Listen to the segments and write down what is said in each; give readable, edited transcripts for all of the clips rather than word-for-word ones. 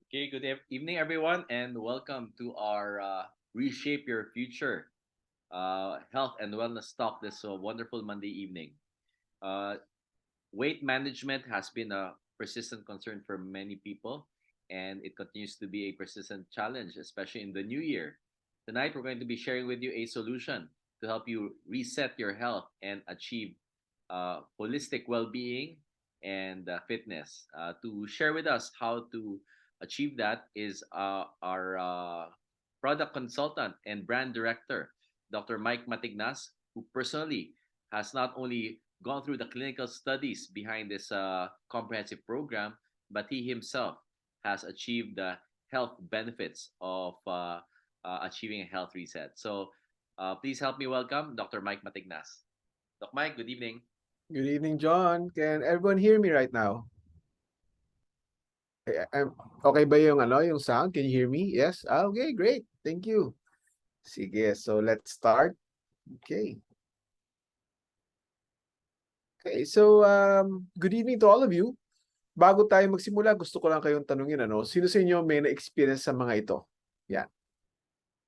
Okay, good evening, everyone, and welcome to our Reshape Your Future Health and Wellness Talk this wonderful Monday evening. Uh, Weight management has been a persistent concern for many people, and it continues to be a persistent challenge, especially in the new year. Tonight, we're going to be sharing with you a solution to help you reset your health and achieve holistic well being and fitness. To share with us how to achieve that is our product consultant and brand director, Dr. Mike Matignas, who personally has not only gone through the clinical studies behind this comprehensive program, but he himself has achieved the health benefits of achieving a health reset. So please help me welcome Dr. Mike Matignas. Doc Mike, good evening. Good evening, John. Can everyone hear me right now? Okay ba yung sound? Can you hear me? Yes? Okay, great. Thank you. Sige, so let's start. Okay. Okay, so good evening to all of you. Bago tayo magsimula, gusto ko lang kayong tanungin, sino sa inyo may na-experience sa mga ito? Yan.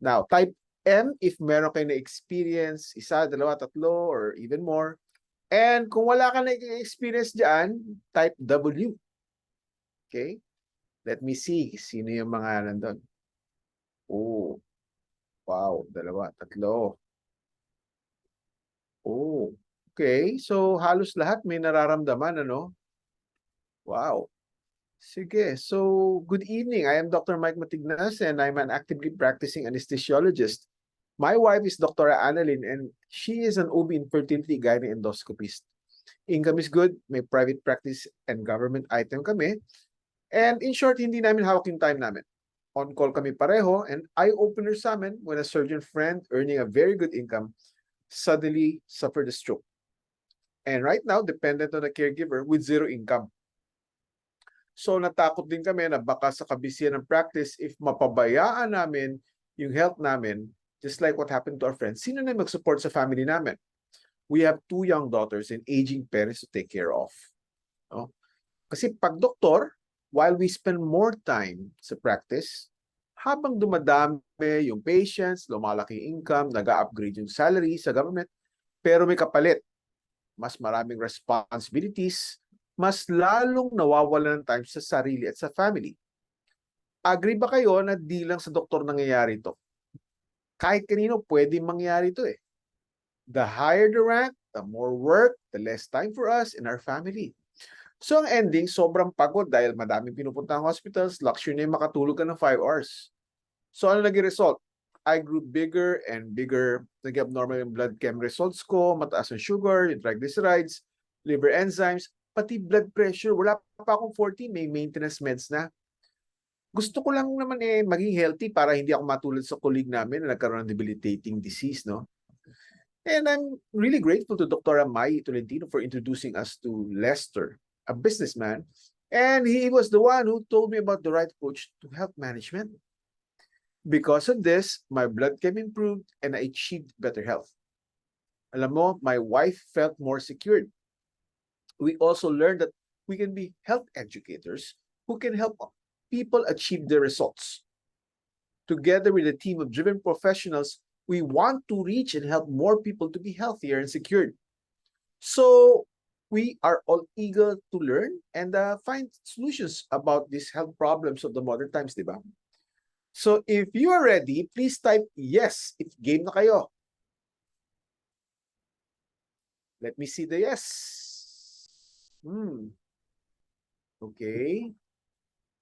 Now, type M if meron kayo na-experience, isa, dalawa, tatlo, or even more. And kung wala ka na-experience dyan, type W. Okay? Let me see. Sino yung mga nandun? Oh, wow. Dalawa, tatlo. Oh, okay. So, halos lahat may nararamdaman, Wow. Sige. So, good evening. I am Dr. Mike Matignas and I'm an actively practicing anesthesiologist. My wife is Dr. Annalyn and she is an OB infertility gynae endoscopist. Income is good. May private practice and government item kami. And in short, hindi namin hawak yung time namin. On-call kami pareho and eye-opener sa amin when a surgeon friend earning a very good income suddenly suffered a stroke. And right now, dependent on a caregiver with zero income. So natakot din kami na baka sa kabisihan ng practice, if mapabayaan namin yung health namin, just like what happened to our friends, sino na mag-support sa family namin? We have 2 young daughters and aging parents to take care of. No? Kasi pag doktor, while we spend more time sa practice, habang dumadami yung patients, lumalaki yung income, nag-upgrade yung salary sa government, pero may kapalit, mas maraming responsibilities, mas lalong nawawalan ng time sa sarili at sa family. Agree ba kayo na di lang sa doktor nangyayari ito? Kahit kanino pwede mangyari ito eh. The higher the rank, the more work, the less time for us and our family. So ang ending, sobrang pagod dahil madaming pinupunta ang hospitals, luxury na yung makatulog ka ng 5 hours. So ano naging result? I grew bigger and bigger. Nag-abnormal yung blood chem results ko, mataas ang sugar, yung triglycerides, liver enzymes, pati blood pressure. Wala pa akong 40, may maintenance meds na. Gusto ko lang naman maging healthy para hindi ako matulad sa colleague namin na nagkaroon ng debilitating disease, no? And I'm really grateful to Dr. Mai Tolentino for introducing us to Lester, a businessman, and he was the one who told me about the right approach to health management. Because of this, my blood chem improved and I achieved better health. Alam mo, my wife felt more secured. We also learned that we can be health educators who can help people achieve their results. Together with a team of driven professionals, we want to reach and help more people to be healthier and secured. So we are all eager to learn and find solutions about these health problems of the modern times, di ba? So if you are ready, please type yes if game na kayo. Let me see the yes. Okay.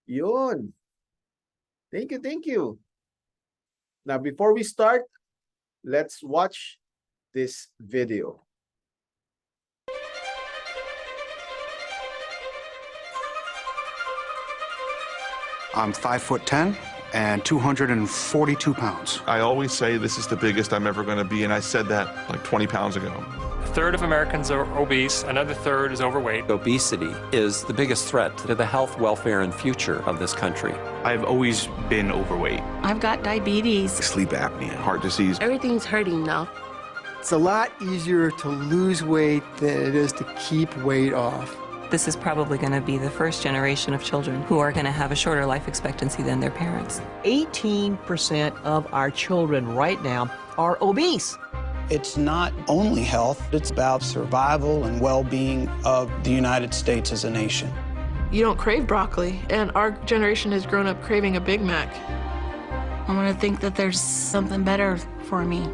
Yun. Thank you, thank you. Now, before we start, let's watch this video. I'm 5'10" and 242 pounds. I always say this is the biggest I'm ever going to be, and I said that like 20 pounds ago. A third of Americans are obese, another third is overweight. Obesity is the biggest threat to the health, welfare, and future of this country. I've always been overweight. I've got diabetes. Sleep apnea, heart disease. Everything's hurting now. It's a lot easier to lose weight than it is to keep weight off. This is probably going to be the first generation of children who are going to have a shorter life expectancy than their parents. 18% of our children right now are obese. It's not only health, it's about survival and well-being of the United States as a nation. You don't crave broccoli, and our generation has grown up craving a Big Mac. I want to think that there's something better for me.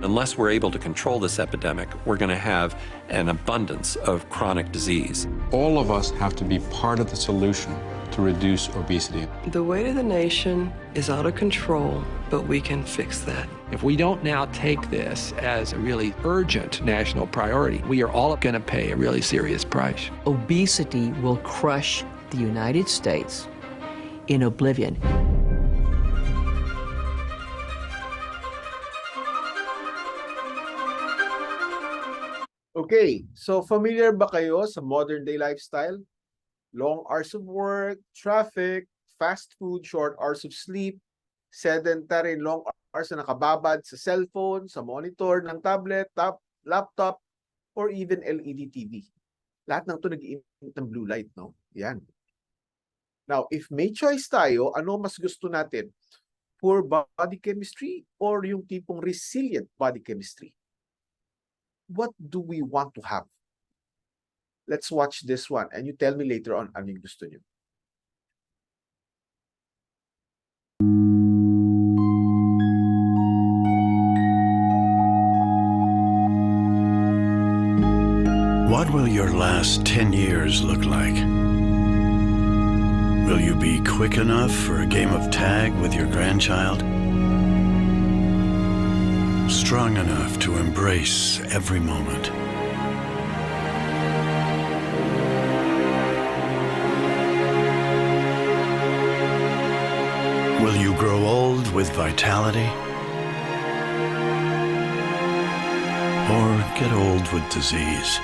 Unless we're able to control this epidemic, we're going to have an abundance of chronic disease. All of us have to be part of the solution to reduce obesity. The weight of the nation is out of control, but we can fix that. If we don't now take this as a really urgent national priority, we are all going to pay a really serious price. Obesity will crush the United States in oblivion. Okay, so familiar ba kayo sa modern day lifestyle? Long hours of work, traffic, fast food, short hours of sleep, sedentary long hours na nakababad sa cellphone, sa monitor ng tablet, laptop, or even LED TV. Lahat ng ito nag-iinit ng blue light, no? Yan. Now, if may choice tayo, ano mas gusto natin? Poor body chemistry or yung tipong resilient body chemistry? What do we want to have? Let's watch this one and you tell me later on ano yung gusto nyo. What will your last 10 years look like? Will you be quick enough for a game of tag with your grandchild? Strong enough to embrace every moment? Will you grow old with vitality? Or get old with disease?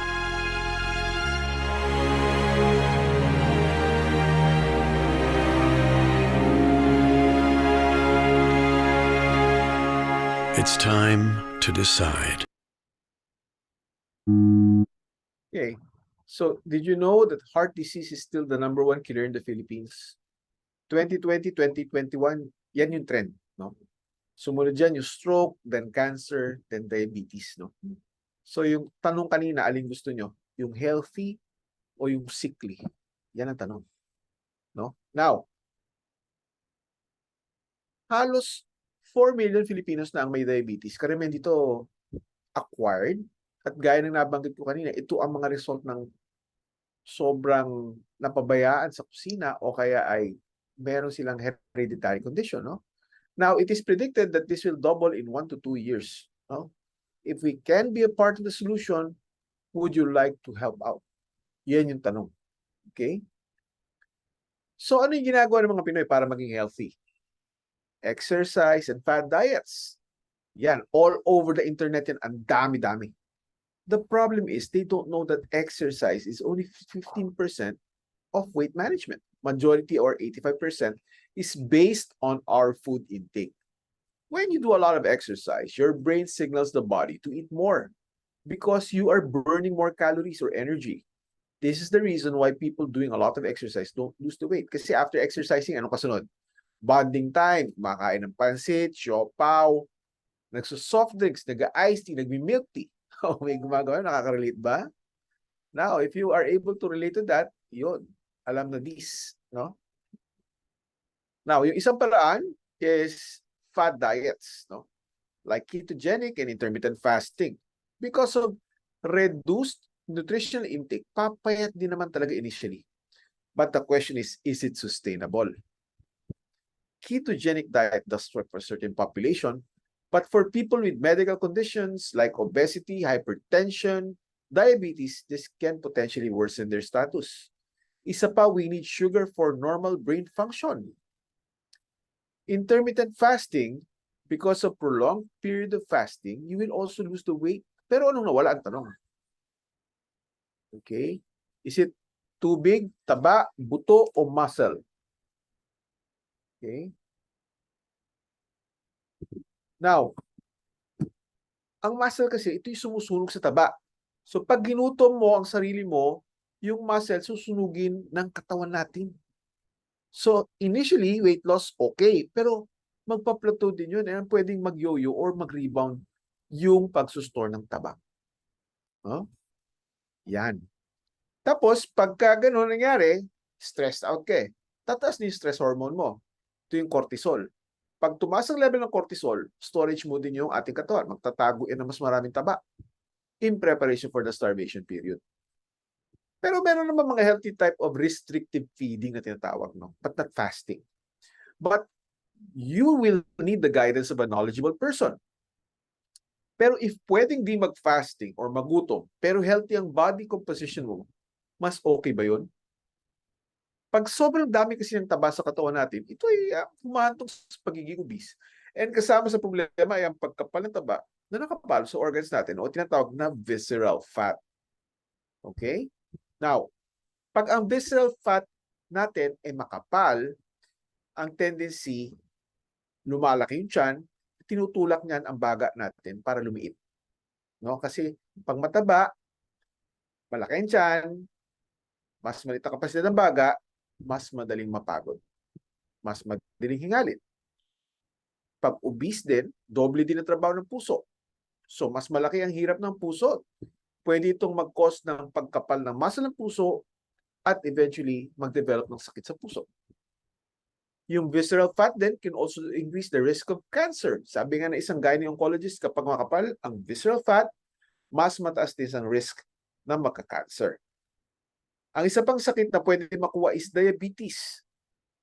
It's time to decide. Okay, so did you know that heart disease is still the #1 killer in the Philippines? 2020, 2021, yan yung trend, no? Sumunod dyan yung stroke, then cancer, then diabetes, no? So yung tanong kanina, alin gusto nyo? Yung healthy o yung sickly? Yan ang tanong, no? Now, halos 4 million Filipinos na ang may diabetes. Karamihan dito acquired. At gaya ng nabanggit ko kanina, ito ang mga result ng sobrang napabayaan sa kusina o kaya ay meron silang hereditary condition. No? Now, it is predicted that this will double in 1 to 2 years. No? If we can be a part of the solution, would you like to help out? Yan yung tanong. Okay? So, ano yung ginagawa ng mga Pinoy para maging healthy? Exercise and fad diets. Yan, all over the internet yan, ang dami-dami. The problem is they don't know that exercise is only 15% of weight management. Majority or 85% is based on our food intake. When you do a lot of exercise, your brain signals the body to eat more because you are burning more calories or energy. This is the reason why people doing a lot of exercise don't lose the weight. Kasi after exercising, ano kasunod? Bonding time, kumakain ng pansit, siopaw, nagso-soft drinks, nag-iced tea, nagmi-milk tea. Oh, may gumagawa, nakaka-relate ba? Now, if you are able to relate to that, yun, alam na this, no? Now, yung isang paraan is fad diets, no? Like ketogenic and intermittent fasting. Because of reduced nutritional intake, papayat din naman talaga initially. But the question is it sustainable? Ketogenic diet does work for a certain population, but for people with medical conditions like obesity, hypertension, diabetes, this can potentially worsen their status. Isa pa, we need sugar for normal brain function. Intermittent fasting, because of prolonged period of fasting, you will also lose the weight. Pero anong nawala ang tanong? Okay? Is it tubig, taba, buto, o muscle? Okay? Now, ang muscle kasi, ito yung sumusunog sa taba. So, pag ginutom mo ang sarili mo, yung muscle susunugin ng katawan natin. So, initially, weight loss, okay. Pero magpa-plateau din yun. And pwedeng mag-yo-yo or mag-rebound yung pagsustore ng taba. Huh? Yan. Tapos, pagka gano'n nangyari, stressed out ka eh. Tataas din yung stress hormone mo. Ito yung cortisol. Pag tumaas ang level ng cortisol, storage mo din yung ating katawan. Magtatago yan ng mas maraming taba in preparation for the starvation period. Pero meron naman mga healthy type of restrictive feeding na tinatawag, no? But not fasting. But you will need the guidance of a knowledgeable person. Pero if pwedeng di mag-fasting or magutom, pero healthy ang body composition mo, mas okay ba yun? Pag sobrang dami kasi ng taba sa katawan natin, ito ay humahantong sa pagiging obese. And kasama sa problema ay ang pagkapal ng taba na nakapalo sa organs natin o tinatawag na visceral fat. Okay? Now, pag ang visceral fat natin ay makapal, ang tendency, lumalaki yung tiyan, tinutulak niyan ang baga natin para lumiit. No? Kasi pag mataba, malaki ang tiyan, mas maliit ang kapasidad ng baga, mas madaling mapagod. Mas madaling hingalin. Pag obese din, doble din ang trabaho ng puso. So, mas malaki ang hirap ng puso. Pwede itong mag-cause ng pagkapal ng muscle ng puso at eventually mag-develop ng sakit sa puso. Yung visceral fat din can also increase the risk of cancer. Sabi nga ng isang gynecologist, kapag makapal ang visceral fat, mas mataas din ang risk na magka-cancer. Ang isa pang sakit na pwede makuha is diabetes.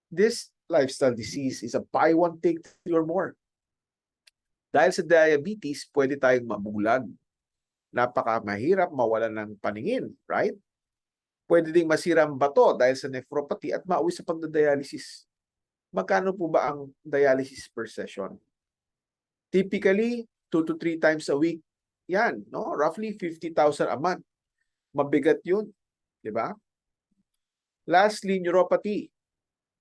This lifestyle disease is a buy one, take three or more. Dahil sa diabetes, pwede tayong mabulag. Napakamahirap mawalan ng paningin, right? Pwede ding masira ang bato dahil sa nephropathy at mauwi sa pagdadialysis. Magkano po ba ang dialysis per session? Typically, 2 to 3 times a week. Yan, no? Roughly 50,000 a month. Mabigat yun, di ba? Lastly, neuropathy.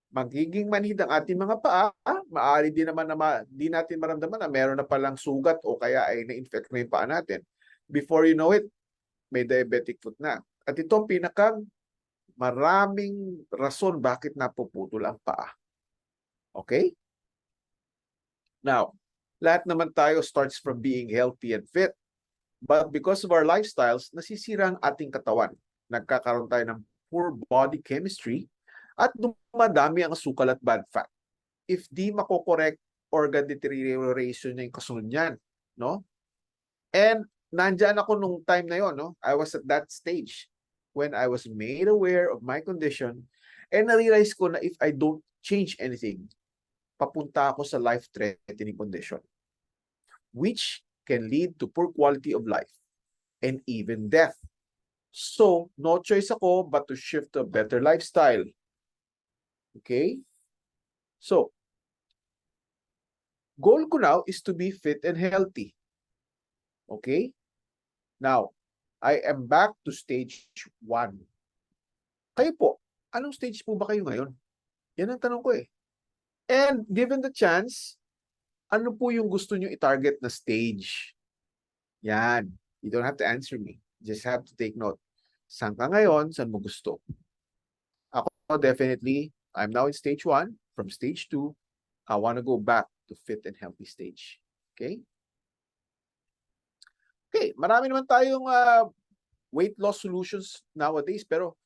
Magiging manhid ang ating mga paa, maaari din naman na di natin maramdaman na meron na palang sugat o kaya ay na-infect na yung paa natin. Before you know it, may diabetic foot na. At ito ang pinakang maraming rason bakit napuputol ang paa. Okay? Now, lahat naman tayo starts from being healthy and fit. But because of our lifestyles, nasisira ang ating katawan. Nagkakaroon tayo ng poor body chemistry at dumadami ang sukal at bad fat. If di makokorek, organ deterioration na yung kasunod niyan, no? And nandyan ako nung time na yon, no? I was at that stage when I was made aware of my condition and na-realize ko na if I don't change anything, papunta ako sa life-threatening condition, which can lead to poor quality of life and even death. So, no choice ako but to shift to a better lifestyle. Okay? So, goal ko now is to be fit and healthy. Okay? Now, I am back to stage 1. Kayo po, anong stage po ba kayo ngayon? Yan ang tanong ko eh. And given the chance, ano po yung gusto nyo i-target na stage? Yan. You don't have to answer me. Just have to take note. Saan ka ngayon? Saan mo gusto? Ako, definitely, I'm now in stage 1. From stage 2, I want to go back to fit and healthy stage. Okay? Okay, marami naman tayong weight loss solutions nowadays, pero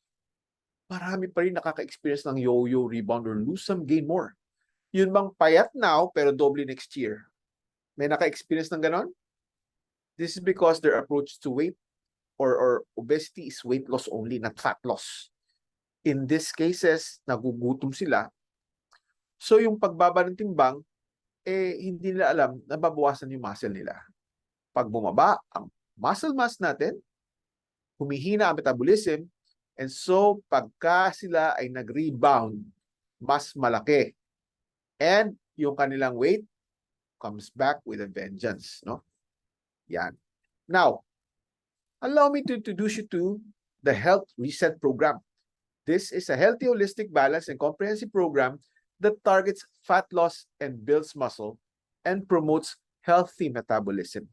marami pa rin nakaka-experience ng yo-yo, rebound, or lose some, gain more. Yun bang payat now, pero doble next year? May naka-experience ng ganon? This is because their approach to weight or obesity is weight loss only, not fat loss. In these cases, nagugutom sila. So yung pagbaba ng timbang, hindi nila alam na babawasan yung muscle nila. Pag bumaba ang muscle mass natin, humihina ang metabolism, and so pagka sila ay nag-rebound, mas malaki. And yung kanilang weight comes back with a vengeance, no? Yan. Now, allow me to introduce you to the Health Reset Program. This is a healthy, holistic, balanced, and comprehensive program that targets fat loss and builds muscle and promotes healthy metabolism.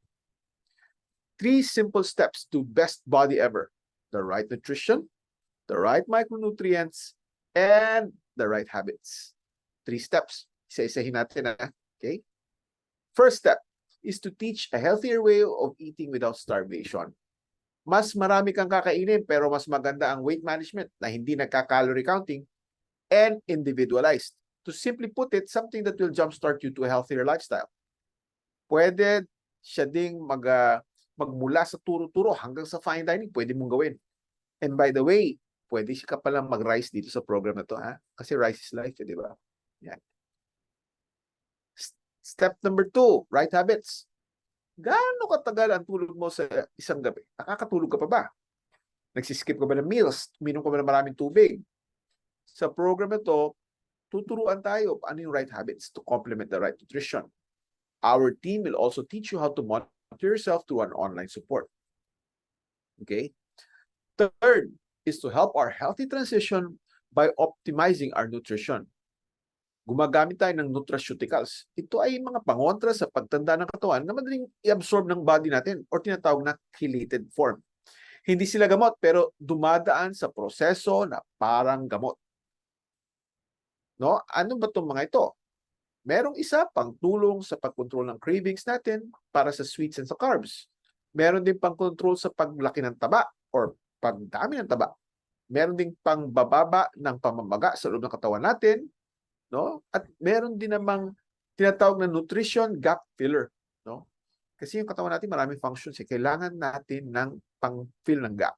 3 simple steps to best body ever: the right nutrition, the right micronutrients, and the right habits. 3 steps. Isa-isahin natin, ha? Okay? First step is to teach a healthier way of eating without starvation. Mas marami kang kakainin pero mas maganda ang weight management na hindi nagka-calorie counting and individualized. To simply put it, something that will jumpstart you to a healthier lifestyle. Pwede siya ding magmula sa turo-turo hanggang sa fine dining, pwede mong gawin. And by the way, pwede ka palang mag-rice dito sa program na to, ha? Kasi rice is life, di ba? Yan. Step number 2, right habits. Gaano katagal ang tulog mo sa isang gabi? Nakakatulog ka pa ba? Nagsiskip ka ba ng meals? Uminom ka ba ng maraming tubig? Sa program na to, tuturuan tayo ano yung right habits to complement the right nutrition. Our team will also teach you how to monitor yourself through an online support. Okay? Third is to help our healthy transition by optimizing our nutrition. Gumagamit tayo ng nutraceuticals. Ito ay mga pangontra sa pagtanda ng katawan na madaling i-absorb ng body natin or tinatawag na chelated form. Hindi sila gamot pero dumadaan sa proseso na parang gamot. No? Ano ba itong mga ito? Merong isa pang tulong sa pagkontrol ng cravings natin para sa sweets and sa carbs. Meron din pang control sa paglaki ng taba or pagdami ng taba. Meron din pang bababa ng pamamaga sa loob ng katawan natin. No? At meron din namang tinatawag na nutrition gap filler. No? Kasi yung katawan natin maraming functions. Kailangan natin ng pang-fill ng gap.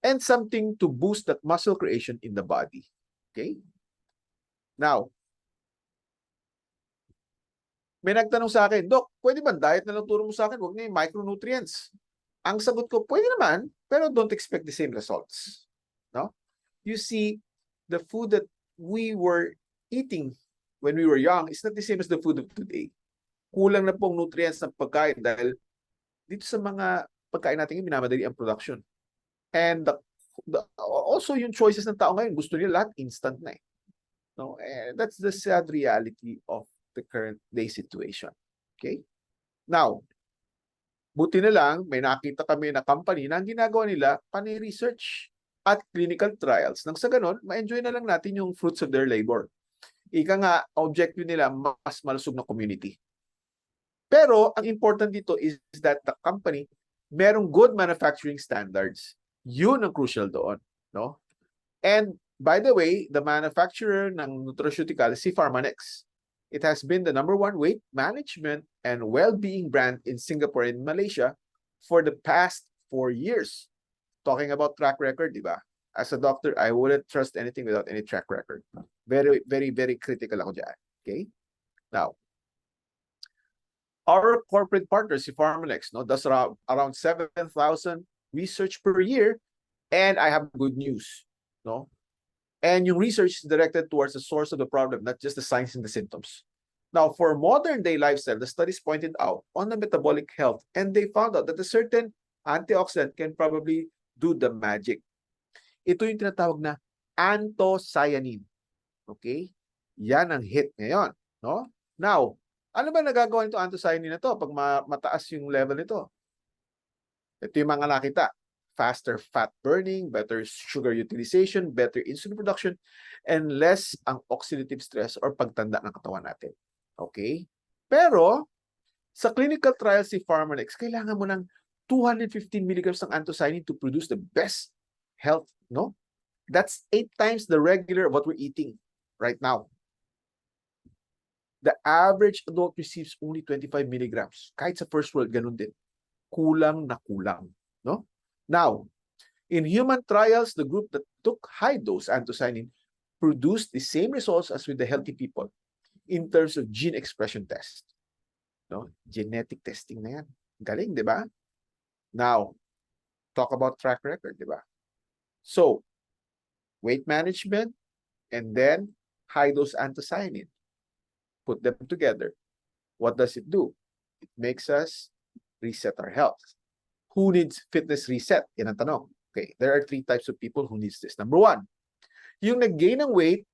And something to boost that muscle creation in the body. Okay? Now, may nagtanong sa akin, Doc, pwede ba diet na lang turo mo sa akin? Huwag na yung micronutrients. Ang sagot ko, pwede naman, pero don't expect the same results. No? You see, the food that we were eating when we were young is not the same as the food of today. Kulang na pong nutrients ng pagkain dahil dito sa mga pagkain natin minamadali ang production. And also yung choices ng tao ngayon, gusto nila lahat instant na eh. No? And that's the sad reality of the current day situation. Okay? Now, buti na lang, may nakita kami na company na ang ginagawa nila, panay research at clinical trials. Nang sa ganon, ma-enjoy na lang natin yung fruits of their labor. Ika nga, objective nila, mas malusog na community. Pero, ang important dito is that the company, merong good manufacturing standards. Yun ang crucial doon. No? And, by the way, the manufacturer ng nutraceutical, si Pharmanex. It has been the #1 weight management and well-being brand in Singapore and Malaysia for the past 4 years. Talking about track record, di ba? As a doctor, I wouldn't trust anything without any track record. Very, very, very critical ako dyan. Okay? Now, our corporate partner, si Pharmanex, no, does around 7,000 research per year, and I have good news. No? And yung research is directed towards the source of the problem, not just the signs and the symptoms. Now, for modern day lifestyle, the studies pointed out on the metabolic health, and they found out that a certain antioxidant can probably do the magic. Ito yung tinatawag na anthocyanin. Okay? Yan ang hit ngayon. No? Now, ano ba nagagawa nito anthocyanin na to pag mataas yung level nito? Ito yung mga nakita. Faster fat burning, better sugar utilization, better insulin production, and less ang oxidative stress or pagtanda ng katawan natin. Okay? Pero, sa clinical trials si Pharmanex, kailangan mo ng 215 milligrams ng anthocyanin to produce the best health, no? That's 8 times the regular of what we're eating right now. The average adult receives only 25 milligrams. Kahit sa first world, ganun din. Kulang na kulang, no? Now, in human trials, the group that took high-dose anthocyanin produced the same results as with the healthy people in terms of gene expression test. No? Genetic testing na yan. Galing, di ba? Now, talk about track record, di ba? So, weight management and then high-dose anthocyanin. Put them together. What does it do? It makes us reset our health. Who needs fitness reset? Yan ang tanong. Okay, there are 3 types of people who needs this. Number 1, yung nag-gain ng weight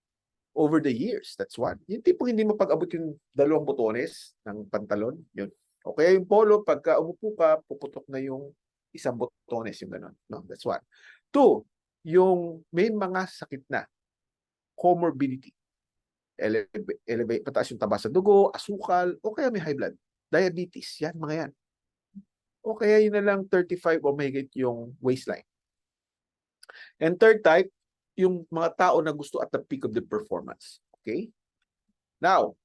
over the years. That's one. Yung tipong hindi mapag-abot yung 2 botones ng pantalon. Yun. Okay, yung polo, pagka umupo ka, puputok na yung 1 botones, yung gano'n. No? That's one. 2, yung may mga sakit na, comorbidity, pataas yung taba sa dugo, asukal, o kaya may high blood, diabetes, yan, mga yan. O kaya yun na lang 35 o mahigit yung waistline. And third type, yung mga tao na gusto at the peak of the performance. Okay? Now,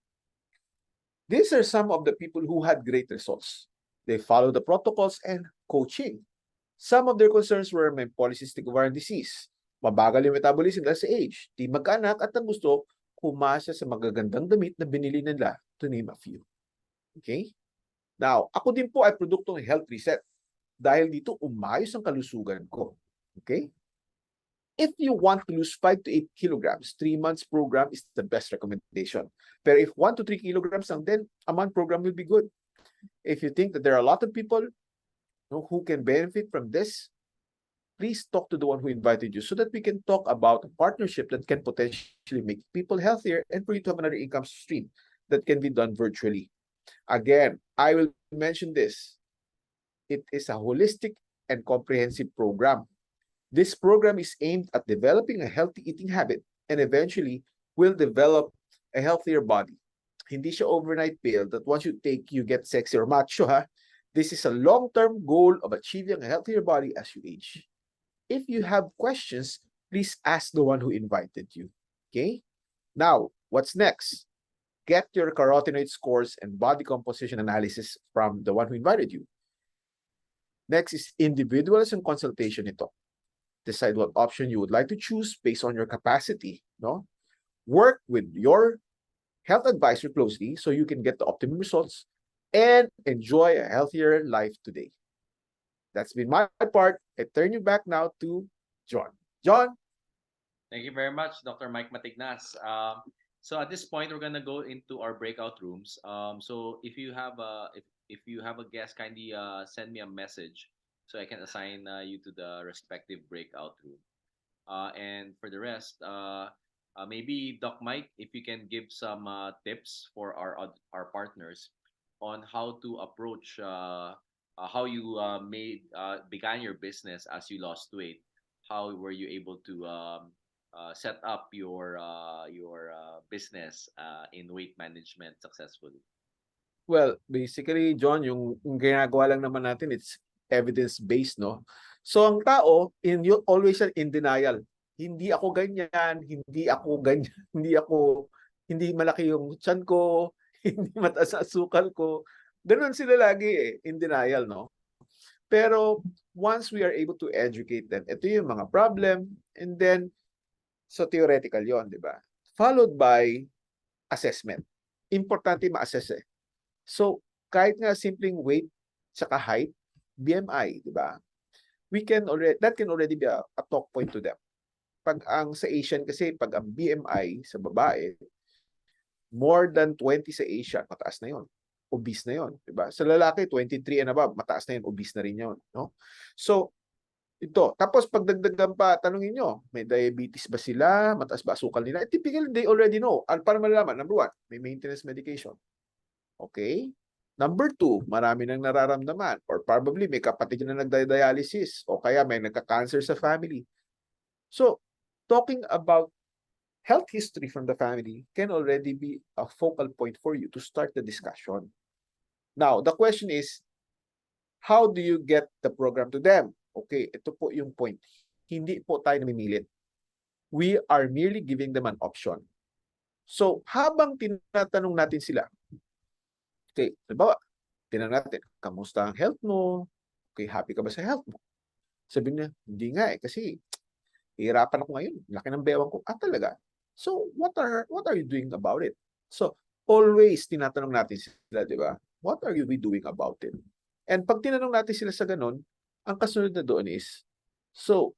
these are some of the people who had great results. They follow the protocols and coaching. Some of their concerns were may polycystic ovarian disease, mabagal yung metabolism dahil sa age, di magkaanak at ang gusto, kumasa sa magagandang damit na binili nila, to name a few. Okay? Now, ako din po ay produktong health reset. Dahil dito, umayos ang kalusugan ko. Okay? If you want to lose 5 to 8 kilograms, 3 months program is the best recommendation. But if 1 to 3 kilograms lang, then a month program will be good. If you think that there are a lot of people who can benefit from this, please talk to the one who invited you so that we can talk about a partnership that can potentially make people healthier and for you to have another income stream that can be done virtually. Again, I will mention this. It is a holistic and comprehensive program. This program is aimed at developing a healthy eating habit and eventually will develop a healthier body. Hindi siya overnight pill that once you take, you get sexy or macho, ha? This is a long-term goal of achieving a healthier body as you age. If you have questions, please ask the one who invited you. Okay? Now, what's next? Get your carotenoid scores and body composition analysis from the one who invited you. Next is individualism consultation ito. Decide what option you would like to choose based on your capacity. No? Work with your health advisor closely so you can get the optimum results and enjoy a healthier life today. That's been my part. I turn you back now to John. John? Thank you very much, Dr. Mike Matignas. So at this point, we're gonna go into our breakout rooms. So if you have if you have a guest, kindly send me a message so I can assign you to the respective breakout room. And for the rest, maybe Doc Mike, if you can give some tips for our partners on how to approach how you began your business as you lost weight. How were you able to set up your business in weight management successfully? Well, basically, John, yung ginagawa lang naman natin, it's evidence-based, no? So, ang tao, always in denial. Hindi ako ganyan, hindi ako ganyan, hindi malaki yung tiyan ko, hindi mataas ang asukal ko. Ganun sila lagi in denial, no? Pero, once we are able to educate them, ito yung mga problem, and then, so theoretical yon, di ba? Followed by assessment. Importante ma-assess eh. So, kahit nga simpleng weight saka height, BMI, di ba? That can already be a talk point to them. Pag ang sa Asian kasi, pag ang BMI sa babae, more than 20 sa Asia, mataas na yon. Obese na yon, di ba? Sa lalaki, 23 and above, mataas na yon, obese na rin yon, no? So, ito. Tapos pagdagdagan pa, tanungin nyo, may diabetes ba sila? Mataas ba asukal nila? Typically, they already know. Para malalaman, number 1, may maintenance medication. Okay? Number 2, marami nang nararamdaman or probably may kapatid na nagdialysis o kaya may nagka-cancer sa family. So, talking about health history from the family can already be a focal point for you to start the discussion. Now, the question is, how do you get the program to them? Okay, ito po yung point. Hindi po tayo namimilit. We are merely giving them an option. So, habang tinatanong natin sila, okay, halimbawa, tinanong natin, kamusta ang health mo? Okay, happy ka ba sa health mo? Sabi niya, hindi nga kasi hihirapan ako ngayon. Laki ng bewang ko. Talaga? So, what are you doing about it? So, always tinatanong natin sila, di ba? What are we doing about it? And pag tinanong natin sila sa ganun, ang kasunod na doon is, so,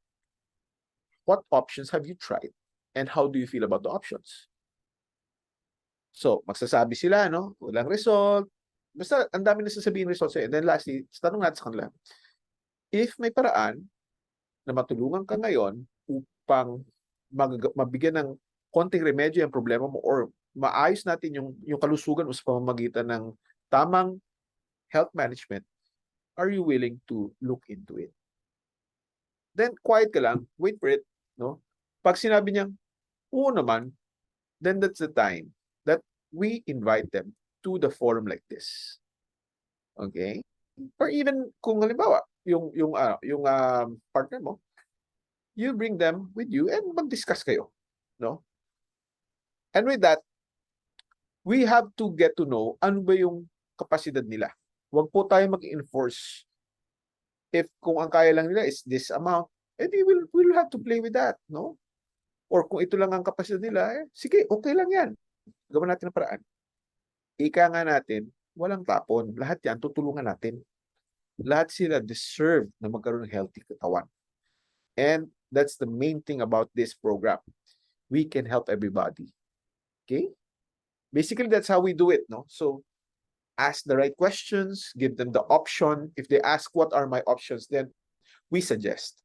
what options have you tried? And how do you feel about the options? So, magsasabi sila, no? Walang result. Basta, ang dami na sasabihin result sa'yo. And then lastly, tanong natin sa kanila, if may paraan na matulungan ka ngayon upang mabigyan ng konting remedyo yung problema mo or maayos natin yung kalusugan mo sa pamamagitan ng tamang health management, are you willing to look into it? then quiet ka lang, wait for it, no? Pag sinabi niyang, oo naman, then that's the time that we invite them to the forum like this. Okay? Or even kung halimbawa, yung partner mo, you bring them with you and mag-discuss kayo, no? And with that, we have to get to know ano ba yung kapasidad nila. Huwag po tayo mag-enforce. If kung ang kaya lang nila is this amount, edi we'll have to play with that, no? Or kung ito lang ang kapasidad nila, sige, okay lang yan. Gawin natin ang paraan. Ika nga natin, walang tapon. Lahat yan, tutulungan natin. Lahat sila deserve na magkaroon ng healthy katawan. And that's the main thing about this program. We can help everybody. Okay? Basically, that's how we do it, no? So, ask the right questions, give them the option. If they ask, what are my options, then we suggest.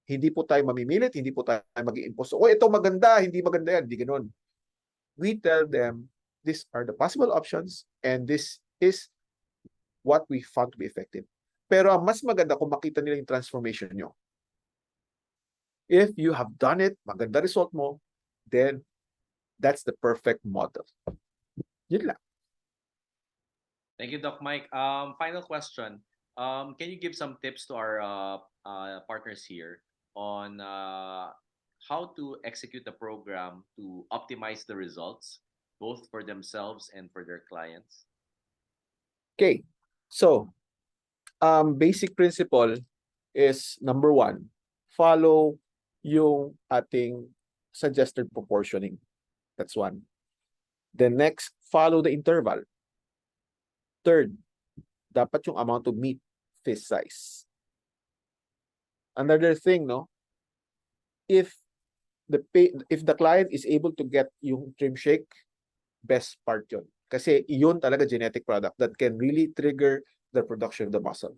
Hindi po tayo mamimilit, hindi po tayo mag-i-impose. Oh, ito maganda, hindi maganda yan. Hindi ganun. We tell them, these are the possible options and this is what we found to be effective. Pero ang mas maganda kung makita nila yung transformation nyo. If you have done it, maganda result mo, then that's the perfect model. Yun lang. Thank you, Doc Mike. Final question. Can you give some tips to our partners here on how to execute the program to optimize the results, both for themselves and for their clients? Okay. So, basic principle is number 1, follow yung ating suggested proportioning. That's 1. Then next, follow the interval. 3rd, dapat yung amount of meat fist size. Another thing, no? If the client is able to get yung trim shake, best part yun. Kasi yun talaga genetic product that can really trigger the production of the muscle.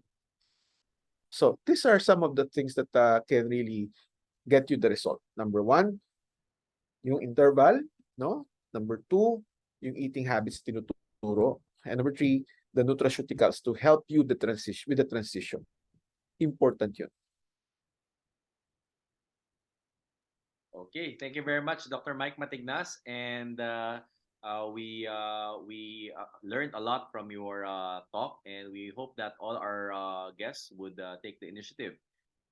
So these are some of the things that can really get you the result. Number 1, yung interval, no? Number 2, yung eating habits tinuturo. And number 3, the nutraceuticals to help you with the transition. Important yun. Okay, thank you very much, Dr. Mike Matignas, and we learned a lot from your talk, and we hope that all our guests would take the initiative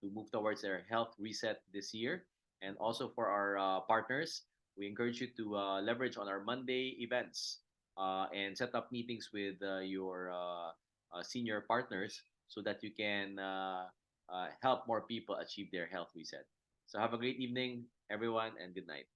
to move towards their health reset this year. And also for our partners, we encourage you to leverage on our Monday events and set up meetings with your senior partners so that you can help more people achieve their health reset. So have a great evening, everyone, and good night.